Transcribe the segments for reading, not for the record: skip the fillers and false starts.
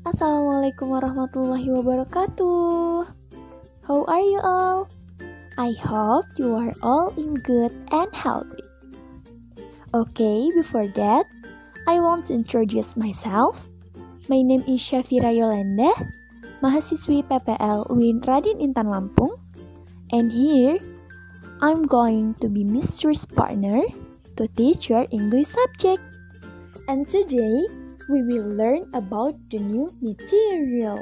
Assalamualaikum warahmatullahi wabarakatuh. How are you all? I hope you are all in good and healthy. Okay, before that, I want to introduce myself. My name is Syafira Yolanda, mahasiswi PPL UIN Raden Intan Lampung. And here, I'm going to be Mistress Partner to teach your English subject. And today, we will learn about the new material.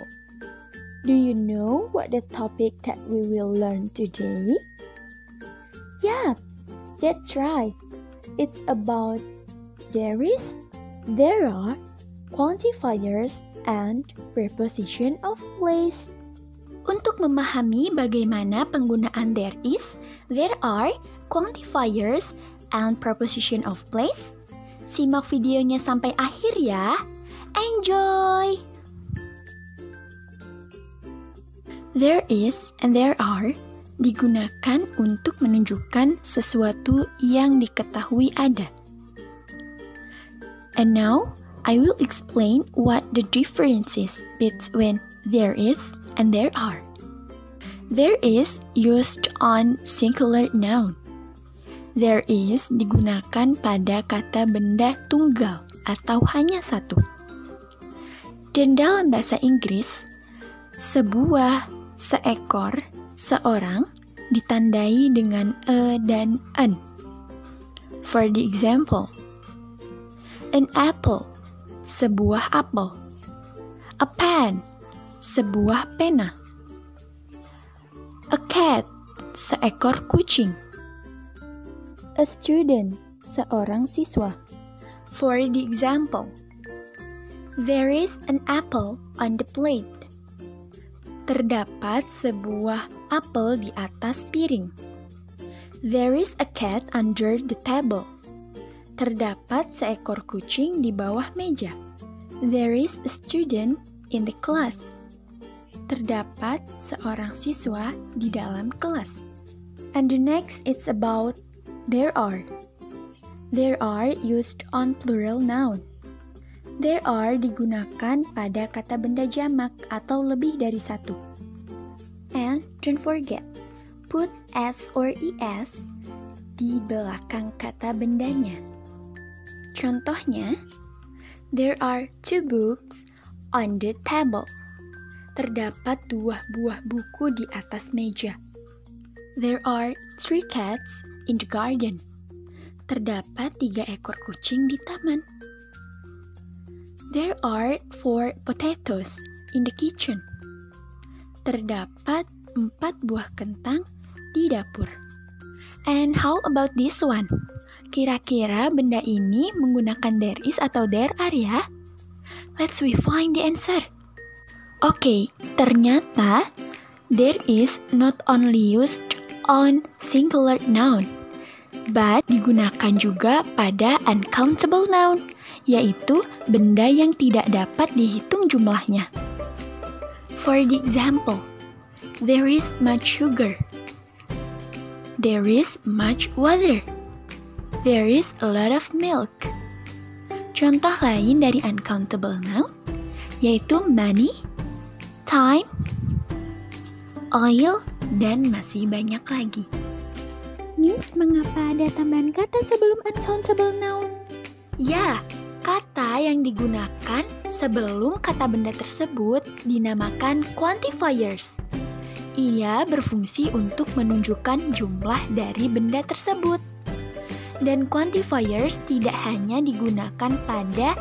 Do you know what the topic that we will learn today? Yeah, that's right. It's about there is, there are, quantifiers, and preposition of place. Untuk memahami bagaimana penggunaan there is, there are, quantifiers, and preposition of place, simak videonya sampai akhir ya. Enjoy! There is and there are digunakan untuk menunjukkan sesuatu yang diketahui ada. And now, I will explain what the difference is between there is and there are. There is used on singular noun. There is digunakan pada kata benda tunggal atau hanya satu. Dan dalam bahasa Inggris, sebuah, seekor, seorang ditandai dengan a dan an. For the example, an apple, sebuah apel. A pen, sebuah pena. A cat, seekor kucing. A student, seorang siswa. For the example, there is an apple on the plate. Terdapat sebuah apel di atas piring. There is a cat under the table. Terdapat seekor kucing di bawah meja. There is a student in the class. Terdapat seorang siswa di dalam kelas. And the next it's about there are. There are used on plural noun. There are digunakan pada kata benda jamak atau lebih dari satu. And don't forget, put s or es di belakang kata bendanya. Contohnya, there are 2 books on the table. Terdapat 2 buah buku di atas meja. There are 3 cats in the garden. Terdapat 3 ekor kucing di taman. There are 4 potatoes in the kitchen. Terdapat 4 buah kentang di dapur. And how about this one? Kira-kira benda ini menggunakan there is atau there are ya? Let's we find the answer. Oke, ternyata there is not only used on singular noun, but digunakan juga pada uncountable noun, yaitu benda yang tidak dapat dihitung jumlahnya. For the example, there is much sugar. There is much water. There is a lot of milk. Contoh lain dari uncountable noun, yaitu money, time, oil, dan masih banyak lagi. Miss, mengapa ada tambahan kata sebelum uncountable noun? Ya, kata yang digunakan sebelum kata benda tersebut dinamakan quantifiers. Ia berfungsi untuk menunjukkan jumlah dari benda tersebut. Dan quantifiers tidak hanya digunakan pada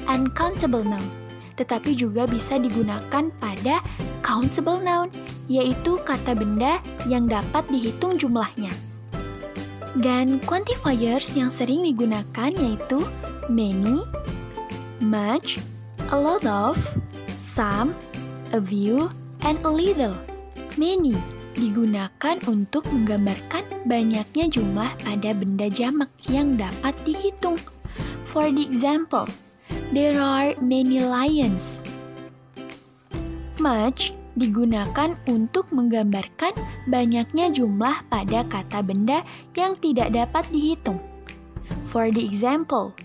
uncountable noun, tetapi juga bisa digunakan pada countable noun, yaitu kata benda yang dapat dihitung jumlahnya. Dan quantifiers yang sering digunakan yaitu many, much, a lot of, some, a few, and a little. Many digunakan untuk menggambarkan banyaknya jumlah pada benda jamak yang dapat dihitung. For the example, there are many lions. Much digunakan untuk menggambarkan banyaknya jumlah pada kata benda yang tidak dapat dihitung. For the example,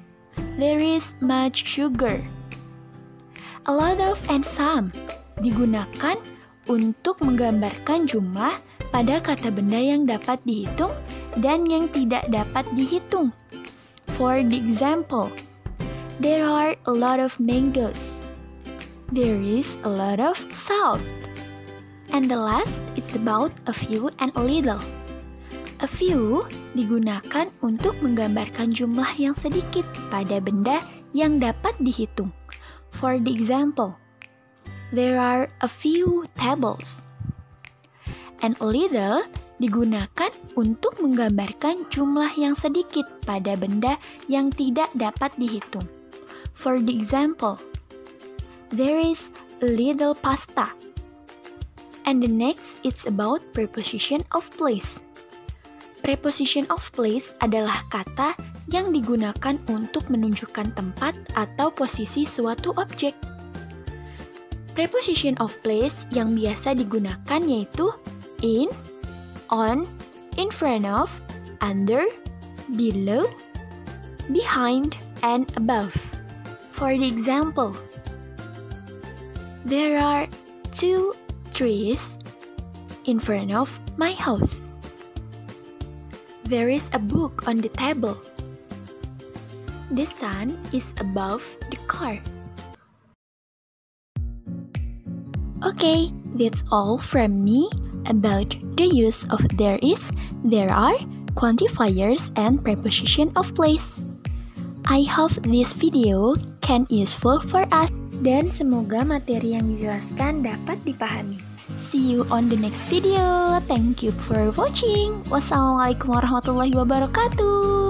there is much sugar. A lot of and some digunakan untuk menggambarkan jumlah pada kata benda yang dapat dihitung dan yang tidak dapat dihitung. For the example, there are a lot of mangoes. There is a lot of salt. And the last is about a few and a little. A few digunakan untuk menggambarkan jumlah yang sedikit pada benda yang dapat dihitung. For the example, there are a few tables. And a little digunakan untuk menggambarkan jumlah yang sedikit pada benda yang tidak dapat dihitung. For the example, there is a little pasta. And the next is about preposition of place. Preposition of place adalah kata yang digunakan untuk menunjukkan tempat atau posisi suatu objek. Preposition of place yang biasa digunakan yaitu in, on, in front of, under, below, behind, and above. For the example, there are 2 trees in front of my house. There is a book on the table. The sun is above the car. Okay, that's all from me about the use of there is, there are, quantifiers, and preposition of place. I hope this video can useful for us dan semoga materi yang dijelaskan dapat dipahami. See you on the next video. Thank you for watching. Wassalamualaikum warahmatullahi wabarakatuh.